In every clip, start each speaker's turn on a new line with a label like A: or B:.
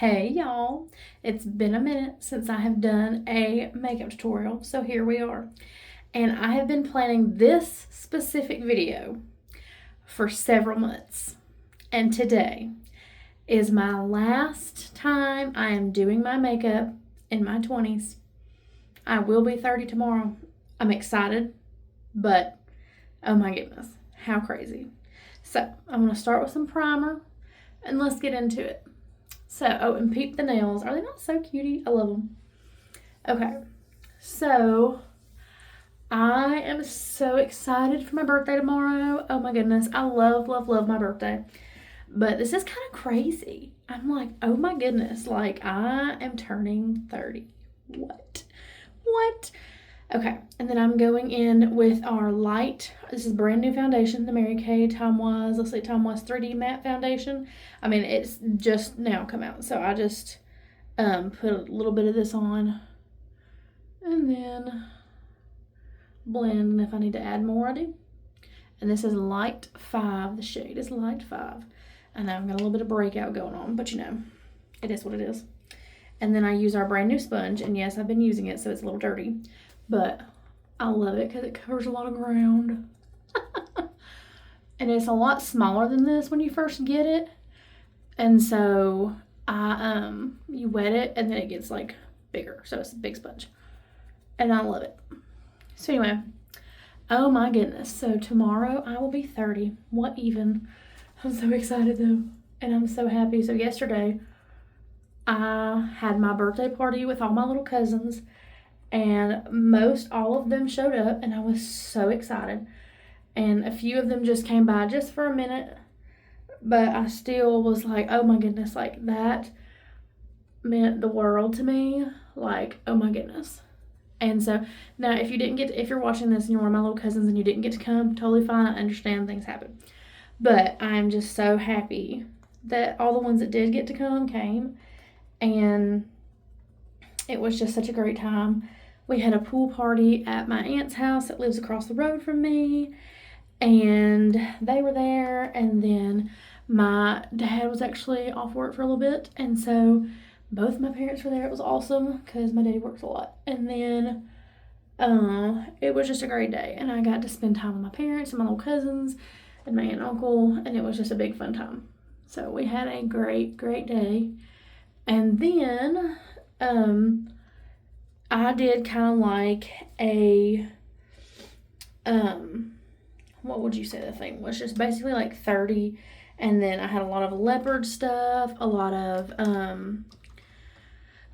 A: Hey y'all, it's been a minute since I have done a makeup tutorial, so here we are. And I have been planning this specific video for several months. And today is my last time I am doing my makeup in my 20s. I will be 30 tomorrow. I'm excited, but oh my goodness, how crazy. So I'm going to start with some primer and let's get into it. So, and peep the nails. Are they not so cutie? I love them. Okay, so I am so excited for my birthday tomorrow. Oh my goodness, I love my birthday. But this is kind of crazy. I'm like, oh my goodness, like I am turning 30. What? Okay, and then I'm going in with our light. This is brand new foundation, the Mary Kay Timewise. Let's say Timewise 3D matte foundation. I mean, it's just now come out, so I just put a little bit of this on, and then blend. And if I need to add more, I do. And this is Light 5. The shade is Light 5. I know I've got a little bit of breakout going on, but you know, it is what it is. And then I use our brand new sponge, and yes, I've been using it, so it's a little dirty. But I love it because it covers a lot of ground. And it's a lot smaller than this when you first get it. And so you wet it and then it gets like bigger. So it's a big sponge. And I love it. So anyway, oh my goodness. So tomorrow I will be 30. What even? I'm so excited though. And I'm so happy. So yesterday I had my birthday party with all my little cousins. And most all of them showed up, and I was so excited. And a few of them just came by just for a minute, but I still was like, oh my goodness, like that meant the world to me. Like, oh my goodness. And so now if you're watching this and you're one of my little cousins and you didn't get to come, totally fine. I understand things happen. But I'm just so happy that all the ones that did get to come came. And it was just such a great time. We had a pool party at my aunt's house that lives across the road from me, and they were there, and then my dad was actually off work for a little bit, and so both my parents were there. It was awesome because my daddy works a lot. And then it was just a great day, and I got to spend time with my parents and my little cousins and my aunt and uncle, and it was just a big fun time. So we had a great day. And then I did kind of like a, what would you say the thing was? Just basically like 30. And then I had a lot of leopard stuff, a lot of,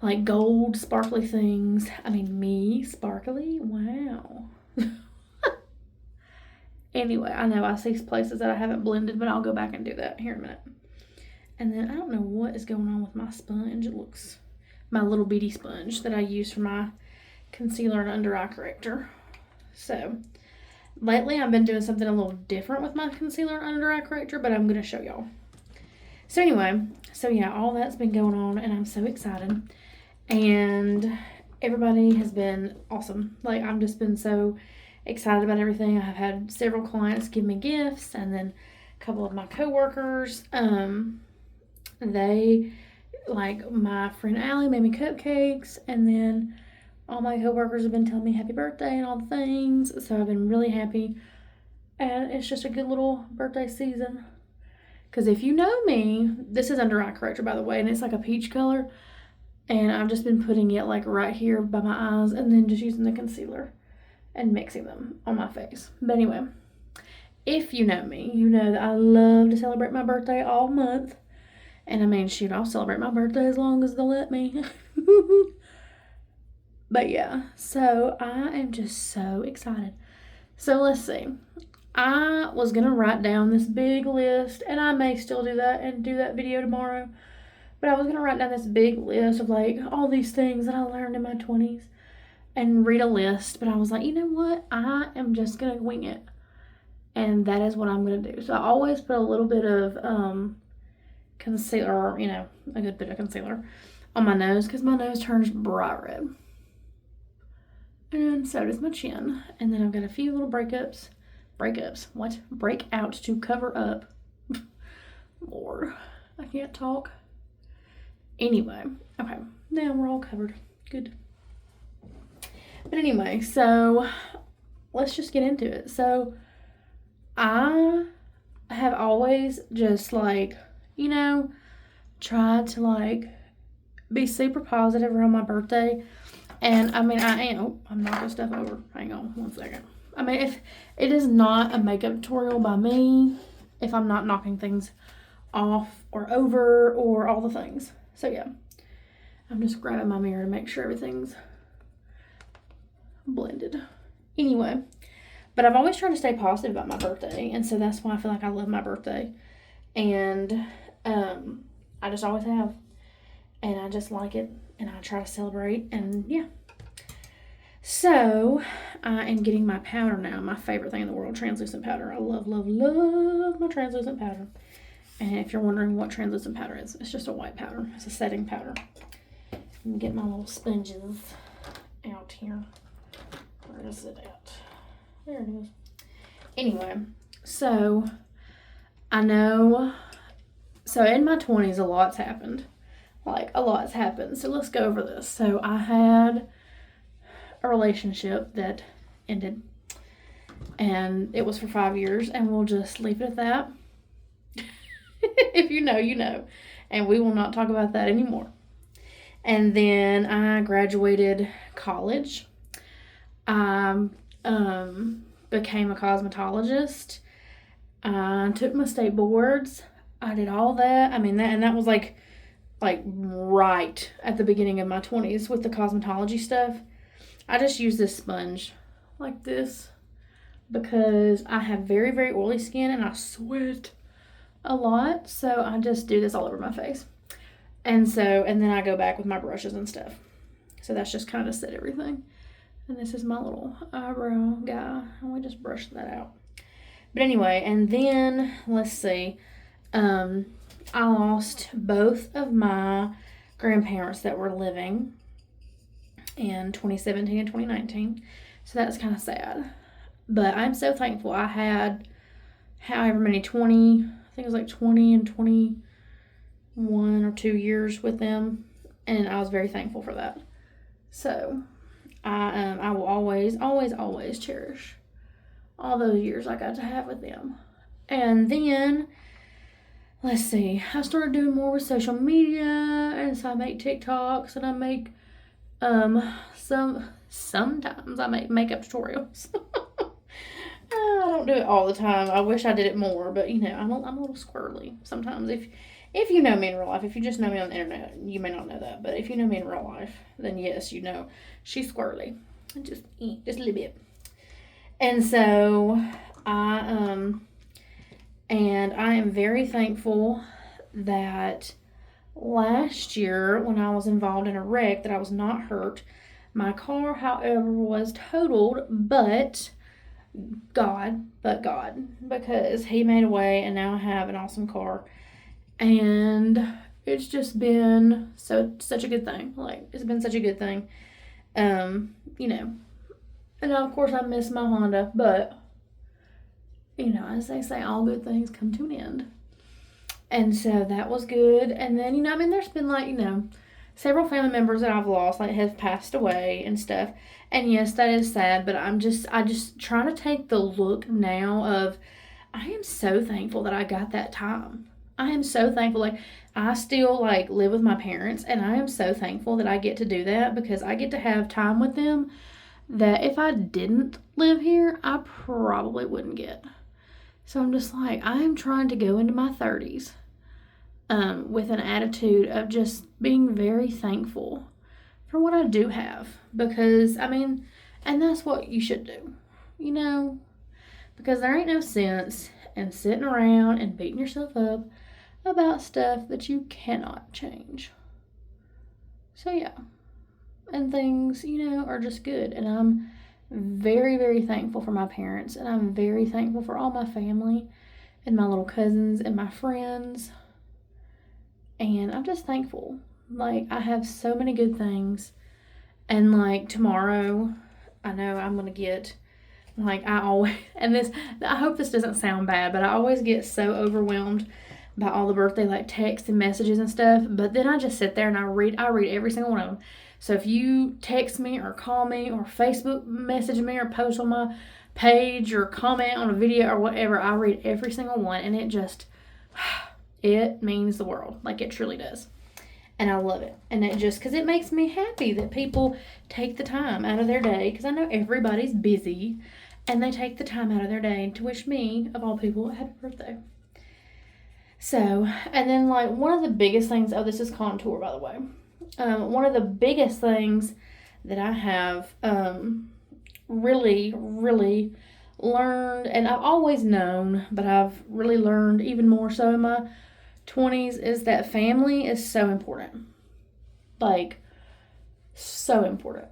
A: like gold sparkly things. I mean, me, sparkly? Wow. Anyway, I know I see places that I haven't blended, but I'll go back and do that here in a minute. And then I don't know what is going on with my sponge. It looks... my little beady sponge that I use for my concealer and under eye corrector. So lately I've been doing something a little different with my concealer and under eye corrector, but I'm going to show y'all. So anyway, yeah, all that's been going on and I'm so excited. And everybody has been awesome. Like, I've just been so excited about everything. I have had several clients give me gifts, and then a couple of my coworkers, like my friend Allie made me cupcakes, and then all my coworkers have been telling me happy birthday and all the things. So I've been really happy, and it's just a good little birthday season. Because if you know me, this is under eye corrector, by the way, and it's like a peach color, and I've just been putting it like right here by my eyes, and then just using the concealer and mixing them on my face. But anyway, if you know me, you know that I love to celebrate my birthday all month. And I mean, shoot, I'll celebrate my birthday as long as they'll let me. But yeah, so I am just so excited. So let's see. I was going to write down this big list, and I may still do that and do that video tomorrow. But I was going to write down this big list of like all these things that I learned in my 20s and read a list. But I was like, you know what? I am just going to wing it. And that is what I'm going to do. So I always put a little bit of concealer, you know, a good bit of concealer on my nose because my nose turns bright red. And so does my chin. And then I've got a few little breakouts to cover up. Lord, I can't talk. Anyway, okay, now we're all covered. Good. But anyway, so let's just get into it. So I have always just like, you know, tried to like be super positive around my birthday. And I mean, I am. Oh, I'm knocking stuff over. Hang on one second. I mean, if it is not a makeup tutorial by me, if I'm not knocking things off or over or all the things. So yeah, I'm just grabbing my mirror to make sure everything's blended. Anyway, but I've always tried to stay positive about my birthday, and so that's why I feel like I love my birthday. And I just always have. And I just like it, and I try to celebrate, and yeah. So, I am getting my powder now, my favorite thing in the world, translucent powder. I love, love, love my translucent powder. And if you're wondering what translucent powder is, it's just a white powder. It's a setting powder. Let me get my little sponges out here. Where is it at? There it is. Anyway, so, I know, so in my 20s, a lot's happened. Like, a lot's happened. So let's go over this. So I had a relationship that ended, and it was for 5 years, and we'll just leave it at that. If you know, you know. And we will not talk about that anymore. And then I graduated college. I became a cosmetologist. I took my state boards. I did all that. I mean, that was like right at the beginning of my 20s with the cosmetology stuff. I just use this sponge like this because I have very, very oily skin and I sweat a lot. So I just do this all over my face. And then I go back with my brushes and stuff. So that's just kind of set everything. And this is my little eyebrow guy. And we just brush that out. But anyway, and then let's see. I lost both of my grandparents that were living in 2017 and 2019. So that's kind of sad. But I'm so thankful. I had however many, 20, I think it was like 20 and 21 or 2 years with them. And I was very thankful for that. So I will always, always, always cherish all those years I got to have with them. And then, let's see, I started doing more with social media, and so I make TikToks, and I make, sometimes I make makeup tutorials. I don't do it all the time. I wish I did it more, but you know, I'm a little squirrely sometimes. If you know me in real life, if you just know me on the internet, you may not know that, but if you know me in real life, then yes, you know, she's squirrely. Just a little bit. And so, and I am very thankful that last year when I was involved in a wreck that I was not hurt. My car, however, was totaled, but God, because he made a way and now I have an awesome car. And it's just been such a good thing. Like, it's been such a good thing. You know, and of course I miss my Honda, but you know, as they say, all good things come to an end. And so that was good. And then, you know, I mean, there's been like, you know, several family members that I've lost, like, have passed away and stuff. And yes, that is sad, but I just try to take the look now of, I am so thankful that I got that time. I am so thankful. Like, I still, like, live with my parents, and I am so thankful that I get to do that because I get to have time with them that if I didn't live here, I probably wouldn't get. So I'm just like, I am trying to go into my 30s with an attitude of just being very thankful for what I do have. Because, I mean, and that's what you should do, you know? Because there ain't no sense in sitting around and beating yourself up about stuff that you cannot change. So, yeah. And things, you know, are just good. And I'm very, very thankful for my parents, and I'm very thankful for all my family and my little cousins and my friends, and I'm just thankful. Like, I have so many good things, and like tomorrow, I know I'm gonna get, like, I always, and this, I hope this doesn't sound bad, but I always get so overwhelmed about all the birthday like texts and messages and stuff. But then I just sit there and I read every single one of them. So if you text me or call me or Facebook message me or post on my page or comment on a video or whatever, I read every single one, and it means the world. Like, it truly does. And I love it. And it just, because it makes me happy that people take the time out of their day, because I know everybody's busy, and they take the time out of their day to wish me, of all people, a happy birthday. So, and then like one of the biggest things, this is contour, by the way. One of the biggest things that I have really, really learned, and I've always known, but I've really learned even more so in my 20s, is that family is so important. Like, so important.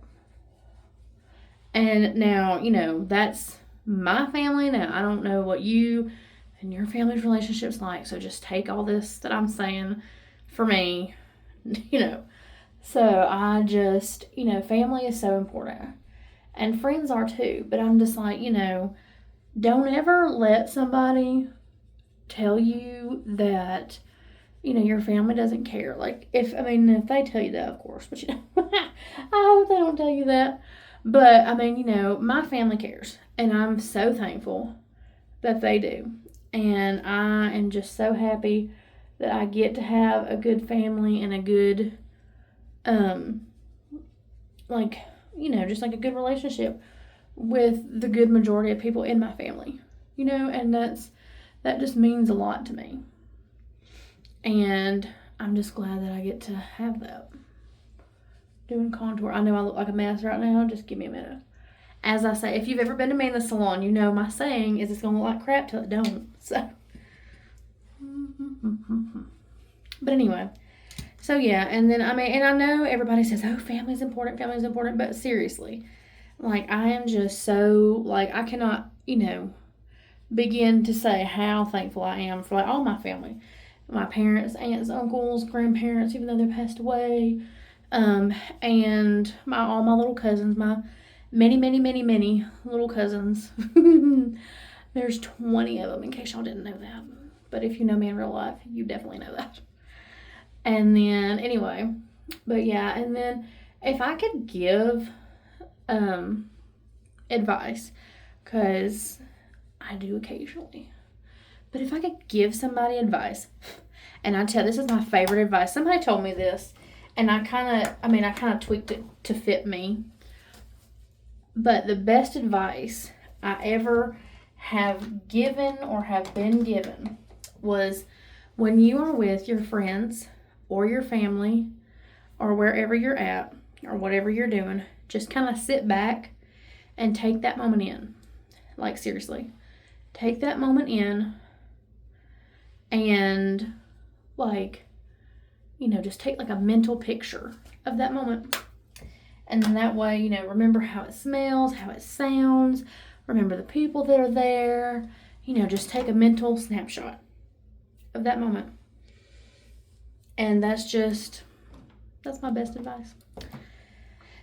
A: And now, that's my family. Now, I don't know what you and your family's relationship's like, so just take all this that I'm saying for me, So I just, family is so important. And friends are too. But I'm just like, don't ever let somebody tell you that, your family doesn't care. Like, if they tell you that, of course. But, I hope they don't tell you that. But, my family cares. And I'm so thankful that they do. And I am just so happy that I get to have a good family and a good, just like a good relationship with the good majority of people in my family, and that just means a lot to me. And I'm just glad that I get to have that. Doing contour. I know I look like a mess right now. Just give me a minute. As I say, if you've ever been to me in the salon, my saying is it's going to look like crap till it don't. So, but anyway. So yeah, and then, and I know everybody says, oh, family's important, but seriously, like, I am just so, like, I cannot, begin to say how thankful I am for, like, all my family. My parents, aunts, uncles, grandparents, even though they passed away, and all my little cousins, my many, many, many, many little cousins. There's 20 of them, in case y'all didn't know that. But if you know me in real life, you definitely know that. And then, anyway, but yeah, and then if I could give advice, because I do occasionally, but if I could give somebody advice, and this is my favorite advice. Somebody told me this, and I kind of tweaked it to fit me. But the best advice I ever have given or have been given was, when you are with your friends or your family or wherever you're at or whatever you're doing, just kind of sit back and take that moment in. Like, seriously, take that moment in and, like, just take like a mental picture of that moment. And then that way, remember how it smells, how it sounds, remember the people that are there, just take a mental snapshot of that moment. And that's my best advice.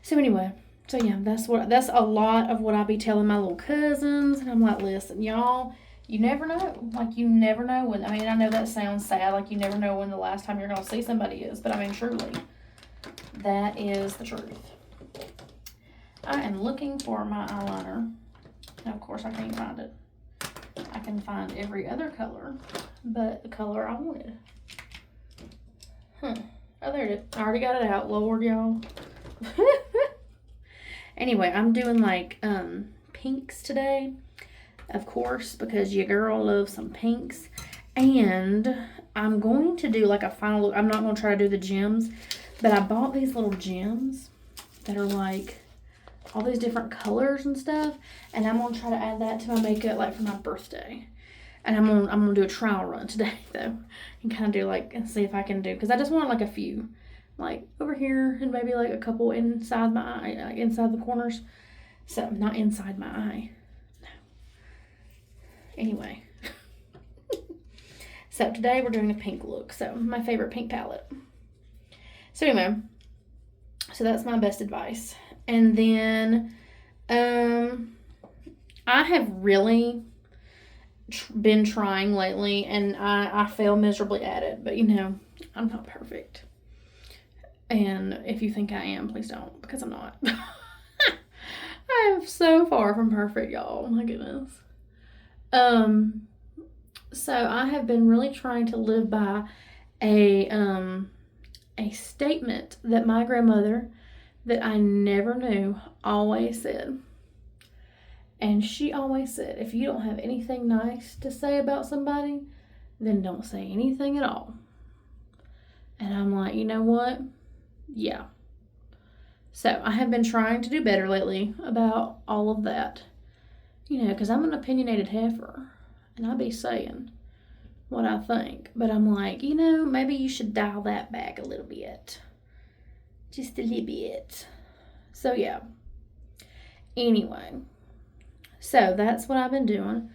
A: So anyway, that's a lot of what I be telling my little cousins. And I'm like, listen, y'all, you never know. Like, you never know when, I know that sounds sad, like you never know when the last time you're going to see somebody is. But truly, that is the truth. I am looking for my eyeliner. And of course, I can't find it. I can find every other color, but the color I wanted. Oh, there it is. I already got it out. Lord, y'all. Anyway, I'm doing like pinks today, of course, because your girl loves some pinks. And I'm going to do like a final look. I'm not going to try to do the gems, but I bought these little gems that are like all these different colors and stuff. And I'm going to try to add that to my makeup, like, for my birthday. And I'm gonna do a trial run today, though, and kind of do and see if I can do, because I just want like a few, like over here, and maybe like a couple inside my eye, like inside the corners. So, not inside my eye. No. Anyway. So today we're doing a pink look. So my favorite pink palette. So anyway, so that's my best advice. And then I have really been trying lately, and I fail miserably at it. But you know, I'm not perfect. And if you think I am, please don't, because I'm not. I am so far from perfect, y'all. Oh my goodness. So I have been really trying to live by a statement that my grandmother, that I never knew, always said. And she always said, if you don't have anything nice to say about somebody, then don't say anything at all. And I'm like, you know what? Yeah. So I have been trying to do better lately about all of that. You know, because I'm an opinionated heifer, and I be saying what I think. But I'm like, you know, maybe you should dial that back a little bit. Just a little bit. So, yeah. Anyway. So, that's what I've been doing.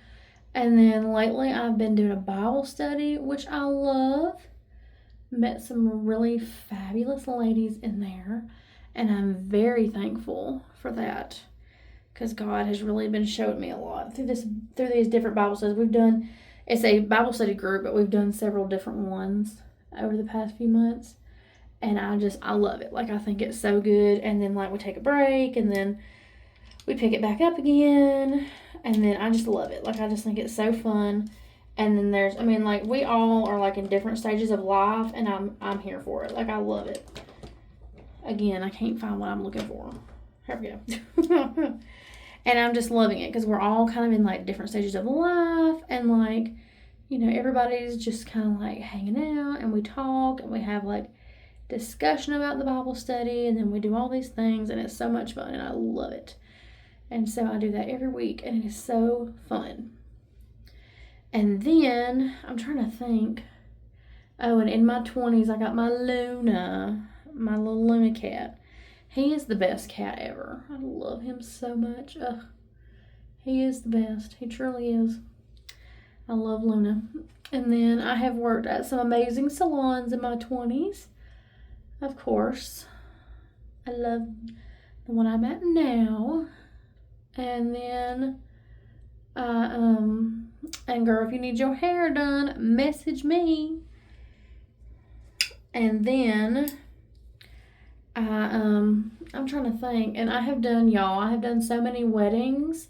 A: And then lately I've been doing a Bible study, which I love. Met some really fabulous ladies in there. And I'm very thankful for that. Because God has really been showing me a lot through these different Bible studies. It's a Bible study group, but we've done several different ones over the past few months. And I love it. Like, I think it's so good. And then, like, we take a break, and then we pick it back up again. And then I just love it. Like, I just think it's so fun. And then we all are, like, in different stages of life, and I'm here for it. Like, I love it. Again, I can't find what I'm looking for. Here we go. And I'm just loving it because we're all kind of in, like, different stages of life. And, like, you know, everybody's just kind of, like, hanging out. And we talk. And we have, like, discussion about the Bible study. And then we do all these things. And it's so much fun. And I love it. And so I do that every week. And it is so fun. And then, I'm trying to think. Oh, and in my 20s, I got my Luna. My little Luna cat. He is the best cat ever. I love him so much. Ugh. He is the best. He truly is. I love Luna. And then I have worked at some amazing salons in my 20s. Of course. I love the one I'm at now. And then, and girl, if you need your hair done, message me. And then, I'm trying to think, and I have done so many weddings.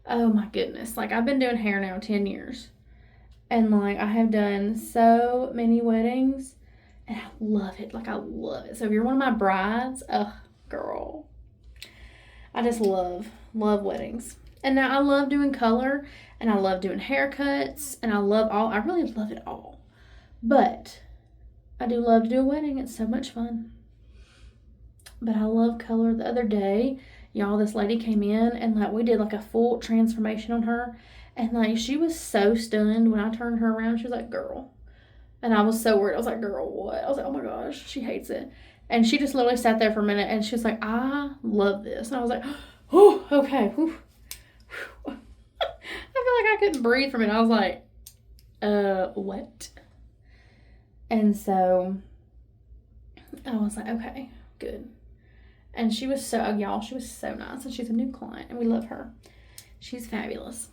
A: Oh my goodness. Like, I've been doing hair now 10 years. And, like, I have done so many weddings, and I love it. Like, I love it. So if you're one of my brides, girl, I just love weddings. And now I love doing color, and I love doing haircuts, and I really love it all. But I do love to do a wedding. It's so much fun. But I love color. The other day, y'all, this lady came in, and, like, we did, like, a full transformation on her. And, like, she was so stunned when I turned her around. She was like, girl. And I was so worried. I was like, girl, what? I was like, oh my gosh, she hates it. And she just literally sat there for a minute, and she was like, I love this. And I was like, oh, okay. Whew. I feel like I couldn't breathe from it. I was like, what? And so I was like, okay, good. And she was so nice, and she's a new client, and we love her. She's fabulous.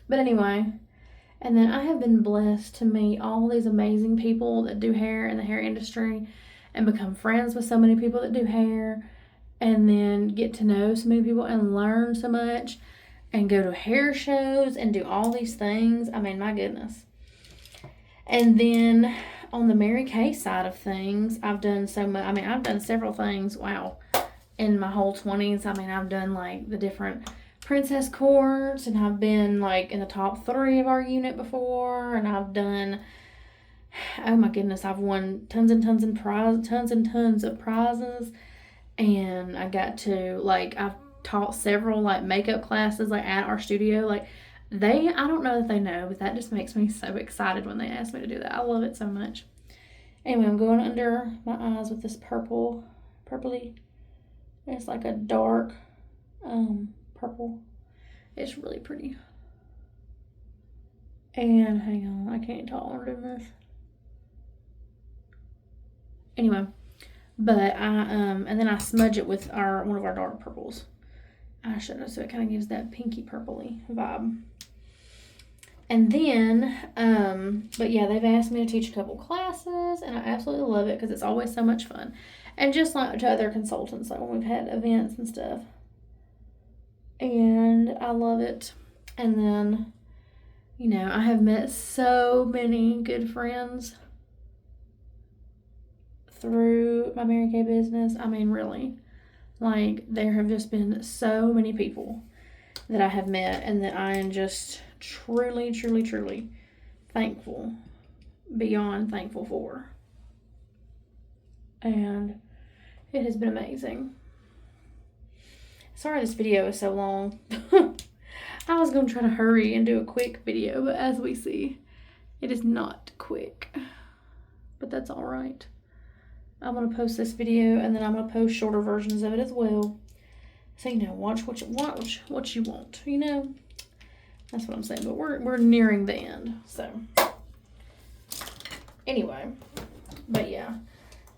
A: But anyway, and then I have been blessed to meet all these amazing people that do hair in the hair industry, and become friends with so many people that do hair, and then get to know so many people and learn so much, and go to hair shows and do all these things. I mean, my goodness. And then on the Mary Kay side of things, I've done so much. I mean, I've done several things. Wow. In my whole 20s, I mean, I've done, like, the different princess courts, and I've been, like, in the top 3 of our unit before, and I've done, oh my goodness, I've won tons and tons of prizes, and I got to, like, I've taught several, like, makeup classes, like, at our studio. Like, I don't know if they know, but that just makes me so excited when they ask me to do that. I love it so much. Anyway, I'm going under my eyes with this purpley. It's like a dark purple. It's really pretty. And hang on, I can't talk longer than this. Anyway, but and then I smudge it with one of our dark purples eyeshadow, so it kind of gives that pinky purpley vibe. And then, but yeah, they've asked me to teach a couple classes, and I absolutely love it because it's always so much fun. And just like to other consultants, like when we've had events and stuff. And I love it. And then, you know, I have met so many good friends through my Mary Kay business. I mean, really. Like, there have just been so many people that I have met and that I am just truly, truly, truly thankful, beyond thankful for. And it has been amazing. Sorry this video is so long. I was going to try to hurry and do a quick video, but as we see, it is not quick. But that's all right. I'm going to post this video, and then I'm going to post shorter versions of it as well. So, you know, watch what you want, you know. That's what I'm saying, but we're nearing the end. So, anyway, but yeah.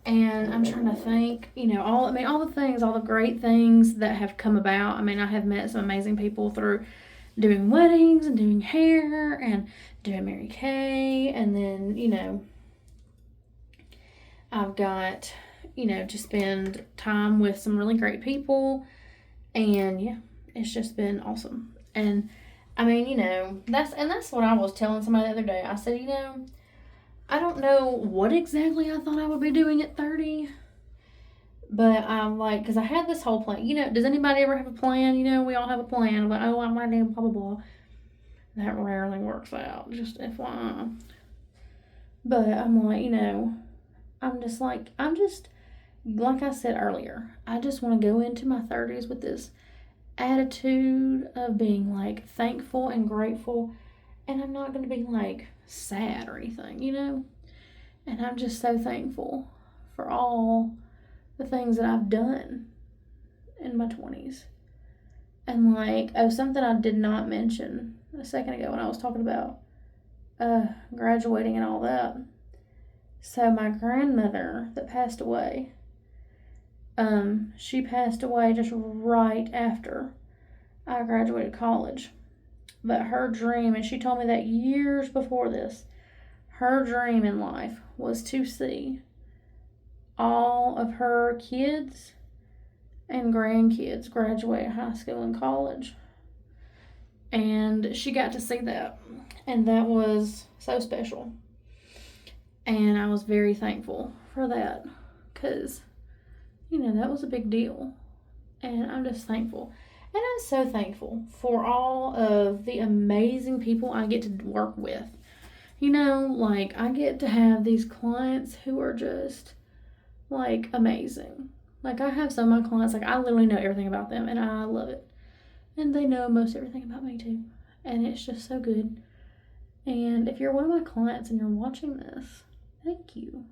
A: And I'm trying to think, you know, all the things, all the great things that have come about. I mean, I have met some amazing people through doing weddings and doing hair and doing Mary Kay, and then, you know, I've got, you know, to spend time with some really great people, and yeah, it's just been awesome. And I mean, you know, that's what I was telling somebody the other day. I said, you know, I don't know what exactly I thought I would be doing at 30, but I'm like, because I had this whole plan. You know, does anybody ever have a plan? You know, we all have a plan. Like, oh, I'm going to do blah, blah, blah. That rarely works out, just FYI. But I'm like, you know, I'm just, like I said earlier, I just want to go into my 30s with this attitude of being, like, thankful and grateful, and I'm not going to be, like, sad or anything, you know? And I'm just so thankful for all the things that I've done in my 20s. And, like, oh, something I did not mention a second ago when I was talking about graduating and all that. So my grandmother that passed away, she passed away just right after I graduated college. But her dream, and she told me that years before this, her dream in life was to see all of her kids and grandkids graduate high school and college. And she got to see that. And that was so special. And I was very thankful for that, because, you know, that was a big deal. And I'm just thankful. And I'm so thankful for all of the amazing people I get to work with. You know, like, I get to have these clients who are just, like, amazing. Like, I have some of my clients, like, I literally know everything about them, and I love it. And they know most everything about me, too. And it's just so good. And if you're one of my clients and you're watching this, thank you.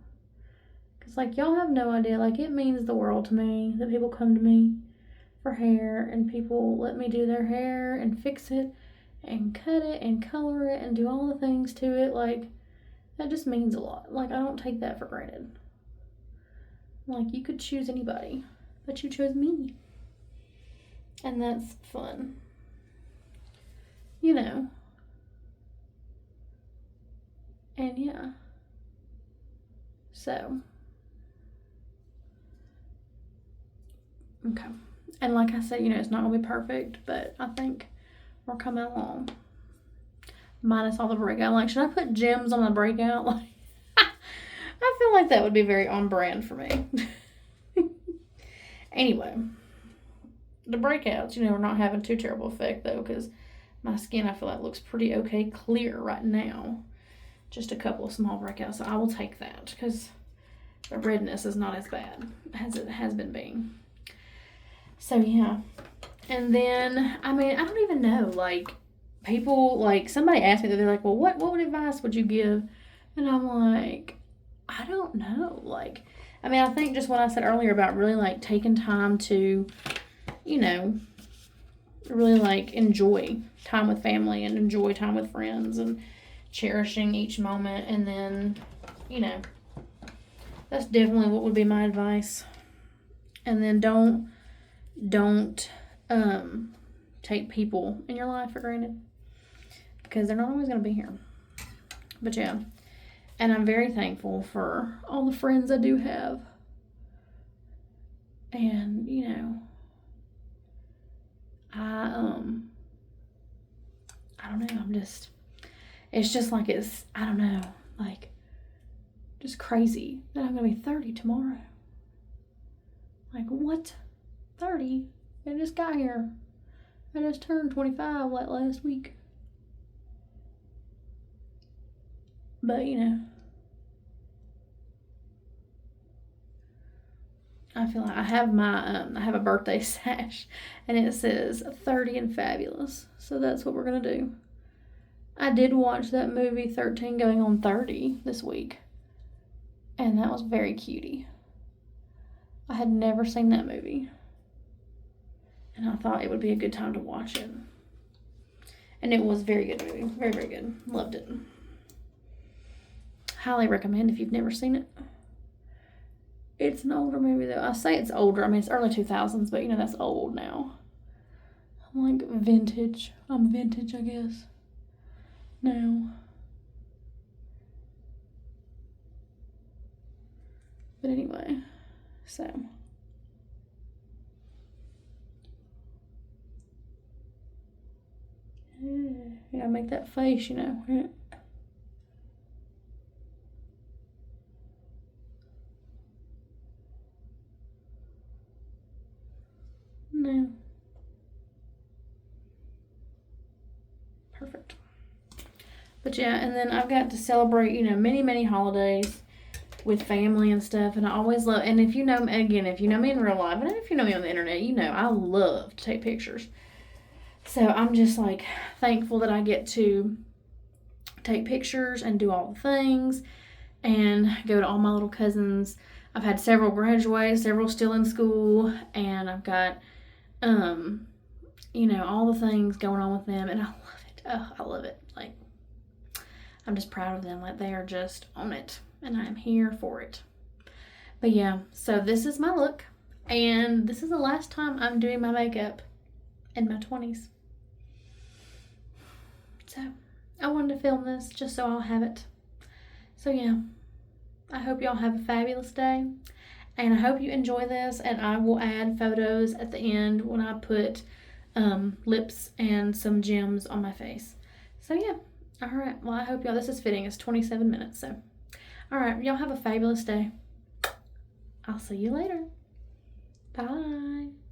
A: Because, like, y'all have no idea. Like, it means the world to me that people come to me for hair, and people let me do their hair and fix it and cut it and color it and do all the things to it. Like, that just means a lot. Like, I don't take that for granted. Like, you could choose anybody, but you chose me. And that's fun. You know. And yeah. So. Okay. And like I said, you know, it's not going to be perfect, but I think we're coming along. Minus all the breakout. Like, should I put gems on the breakout? Like, I feel like that would be very on brand for me. Anyway, the breakouts, you know, are not having too terrible effect, though, because my skin, I feel like, looks pretty okay clear right now. Just a couple of small breakouts, so I will take that, because the redness is not as bad as it has been being. So, yeah. And then, I mean, I don't even know, like, people, like, somebody asked me that, they're like, well, what advice would you give? And I'm like, I don't know. Like, I mean, I think just what I said earlier about really, like, taking time to, you know, really, like, enjoy time with family and enjoy time with friends and cherishing each moment. And then, you know, that's definitely what would be my advice. And then don't take people in your life for granted. because they're not always going to be here. But yeah, and I'm very thankful for all the friends I do have. And, you know, I don't know, it's just like I don't know, like, just crazy that I'm going to be 30 tomorrow. Like, what? 30? I just got here. I just turned 25 like last week. But, you know, I feel like I have I have a birthday sash, and it says 30 and fabulous. So that's what we're going to do. I did watch that movie 13 Going on 30 this week, and that was very cutie. I had never seen that movie, and I thought it would be a good time to watch it. And it was a very good movie. Very, very good. Loved it. Highly recommend if you've never seen it. It's an older movie, though. I say it's older. I mean, it's early 2000s, but, you know, that's old now. I'm like vintage. I'm vintage, I guess, now. But anyway, so. Yeah, make that face, you know. No. Perfect. But yeah, and then I've got to celebrate, you know, many, many holidays with family and stuff. And I always love, and if you know, again, if you know me in real life, and if you know me on the internet, you know, I love to take pictures. So I'm just like thankful that I get to take pictures and do all the things and go to all my little cousins. I've had several graduate, several still in school, and I've got, you know, all the things going on with them, and I love it. Oh, I love it. Like, I'm just proud of them. Like, they are just on it, and I'm here for it. But yeah, so this is my look, and this is the last time I'm doing my makeup in my 20s. So I wanted to film this just so I'll have it. So yeah, I hope y'all have a fabulous day, and I hope you enjoy this, and I will add photos at the end when I put lips and some gems on my face. So yeah, all right, well, I hope y'all, this is fitting, it's 27 minutes, so all right, y'all have a fabulous day. I'll see you later. Bye.